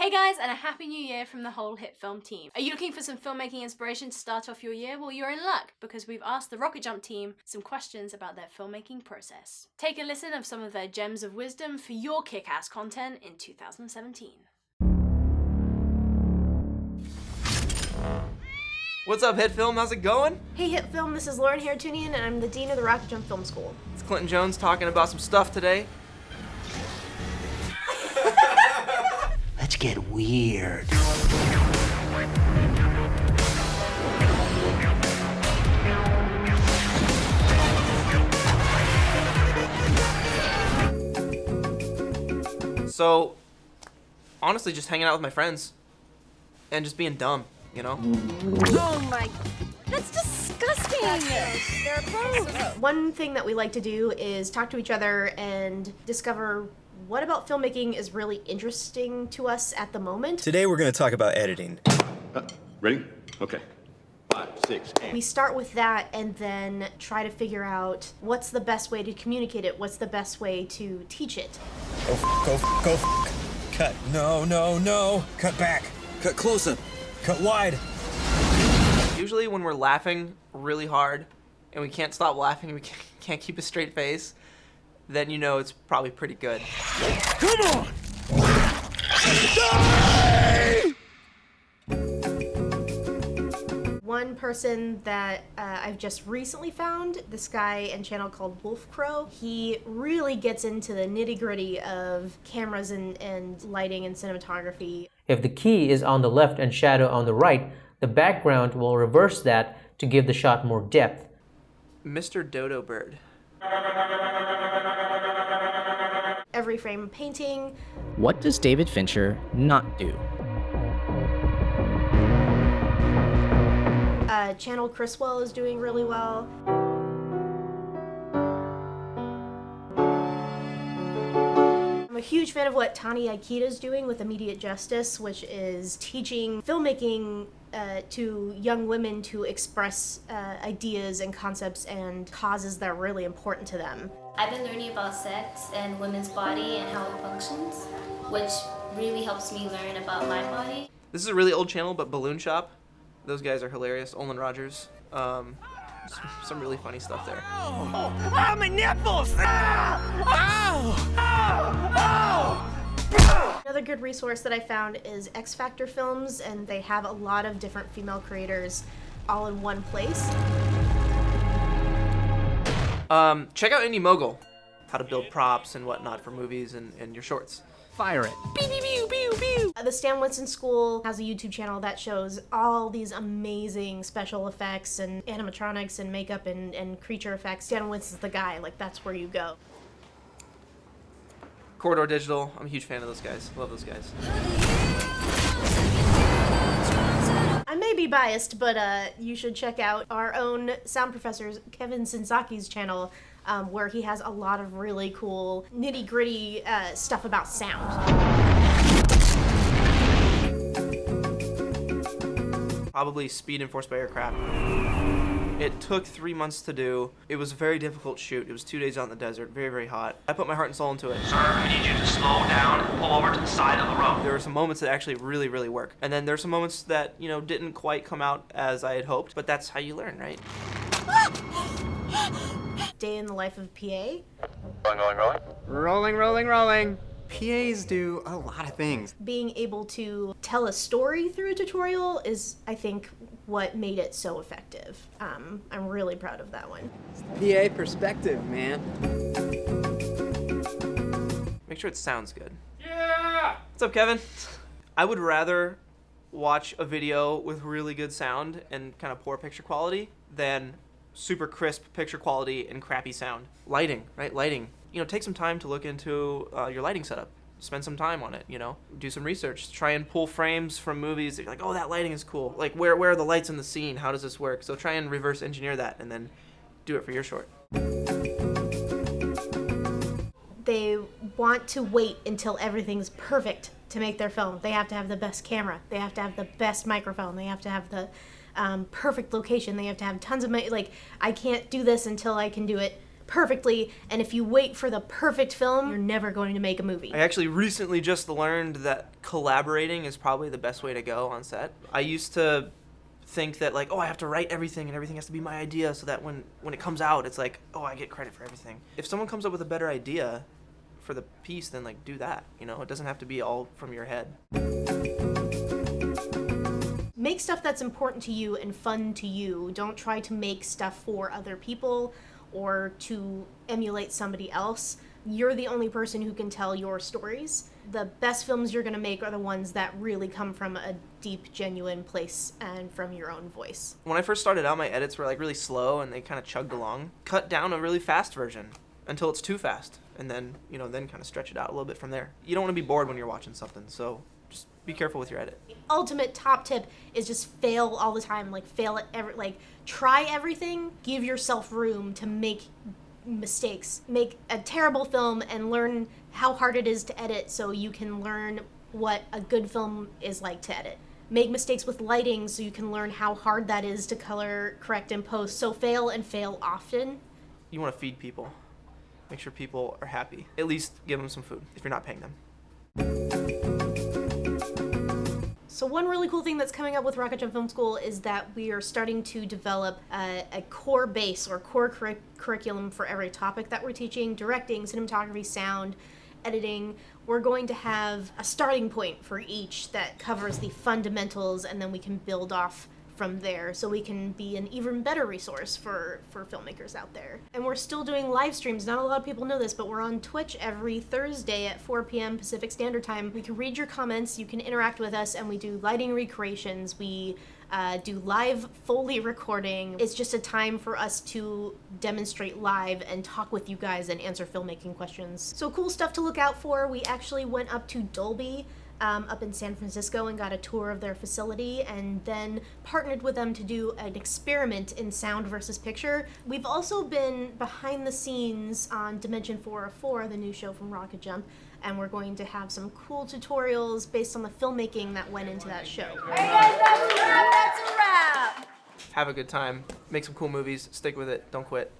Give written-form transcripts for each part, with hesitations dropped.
Hey guys, and a happy new year from the whole HitFilm team. Are you looking for some filmmaking inspiration to start off your year? Well, you're in luck, because we've asked the RocketJump team some questions about their filmmaking process. Take a listen of some of their gems of wisdom for your kick-ass content in 2017. What's up, HitFilm? How's it going? Hey HitFilm, this is Lauren Haratunian, and I'm the Dean of the RocketJump Film School. It's Clinton Jones talking about some stuff today. Let's get weird. So, honestly, just hanging out with my friends and just being dumb, you know? Oh my, that's disgusting. They're gross. One thing that we like to do is talk to each other and discover what about filmmaking is really interesting to us at the moment. Today we're going to talk about editing. Ready? Okay. 5, 6, and... We start with that and then try to figure out what's the best way to communicate it, what's the best way to teach it. Go. Cut. No. Cut back. Cut closer. Cut wide. Usually when we're laughing really hard and we can't stop laughing and we can't keep a straight face, then you know it's probably pretty good. Come on! One person that I've just recently found, this guy and channel called Wolf Crow, he really gets into the nitty-gritty of cameras and lighting and cinematography. If the key is on the left and shadow on the right, the background will reverse that to give the shot more depth. Mr. Dodo Bird. Every frame painting. What does David Fincher not do? Channel Chriswell is doing really well. I'm a huge fan of what Tani Aikita is doing with Immediate Justice, which is teaching filmmaking to young women to express ideas and concepts and causes that are really important to them. I've been learning about sex and women's body and how it functions, which really helps me learn about my body. This is a really old channel, but Balloon Shop. Those guys are hilarious. Olin Rogers. Some really funny stuff there. Oh, my nipples! Another good resource that I found is X Factor Films, and they have a lot of different female creators all in one place. Check out Indie Mogul. How to build props and whatnot for movies and your shorts. Fire it. The Stan Winston School has a YouTube channel that shows all these amazing special effects and animatronics and makeup and creature effects. Stan Winston's the guy, like that's where you go. Corridor Digital. I'm a huge fan of those guys. Love those guys. I may be biased, but you should check out our own sound professor, Kevin Sensaki's channel, where he has a lot of really cool nitty-gritty stuff about sound. Probably Speed Enforced by Aircraft. It took 3 months to do. It was a very difficult shoot. It was 2 days out in the desert, very, very hot. I put my heart and soul into it. Sir, I need you to slow down and pull over to the side of the road. There were some moments that actually really, really work. And then there's some moments that, you know, didn't quite come out as I had hoped, but that's how you learn, right? Day in the life of a PA. Rolling. PAs do a lot of things. Being able to tell a story through a tutorial is, I think, what made it so effective. I'm really proud of that one. PA perspective, man. Make sure it sounds good. Yeah! What's up, Kevin? I would rather watch a video with really good sound and kind of poor picture quality than super crisp picture quality and crappy sound. Lighting, right? Lighting. You know, take some time to look into your lighting setup. Spend some time on it, you know? Do some research. Try and pull frames from movies that you're like, oh, that lighting is cool. Like, where are the lights in the scene? How does this work? So try and reverse engineer that and then do it for your short. They want to wait until everything's perfect to make their film. They have to have the best camera. They have to have the best microphone. They have to have the perfect location. They have to have tons of money. Like, I can't do this until I can do it perfectly, and if you wait for the perfect film, you're never going to make a movie. I actually recently just learned that collaborating is probably the best way to go on set. I used to think that like, oh, I have to write everything and everything has to be my idea so that when it comes out, it's like, oh, I get credit for everything. If someone comes up with a better idea for the piece, then like do that. You know, it doesn't have to be all from your head. Make stuff that's important to you and fun to you. Don't try to make stuff for other people or to emulate somebody else. You're the only person who can tell your stories. The best films you're going to make are the ones that really come from a deep, genuine place and from your own voice. When I first started out, my edits were like really slow and they kind of chugged along. Cut down a really fast version until it's too fast, and then, you know, then kind of stretch it out a little bit from there. You don't want to be bored when you're watching something, so just be careful with your edit. Ultimate top tip is just fail all the time. Like fail at try everything. Give yourself room to make mistakes. Make a terrible film and learn how hard it is to edit so you can learn what a good film is like to edit. Make mistakes with lighting so you can learn how hard that is to color correct in post. So fail and fail often. You want to feed people. Make sure people are happy. At least give them some food if you're not paying them. So one really cool thing that's coming up with RocketJump Film School is that we are starting to develop a core base or core curriculum for every topic that we're teaching: directing, cinematography, sound, editing. We're going to have a starting point for each that covers the fundamentals, and then we can build off from there so we can be an even better resource for filmmakers out there. And we're still doing live streams. Not a lot of people know this, but we're on Twitch every Thursday at 4 p.m. Pacific Standard Time. We can read your comments, you can interact with us, and we do lighting recreations. We do live Foley recording. It's just a time for us to demonstrate live and talk with you guys and answer filmmaking questions. So cool stuff to look out for. We actually went up to Dolby up in San Francisco and got a tour of their facility, and then partnered with them to do an experiment in sound versus picture. We've also been behind the scenes on Dimension 404, the new show from RocketJump, and we're going to have some cool tutorials based on the filmmaking that went into that show. Hey guys, that's a wrap! Have a good time. Make some cool movies. Stick with it. Don't quit.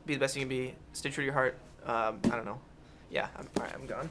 Be the best you can be. Stay true to your heart. I don't know. Yeah, all right, I'm gone.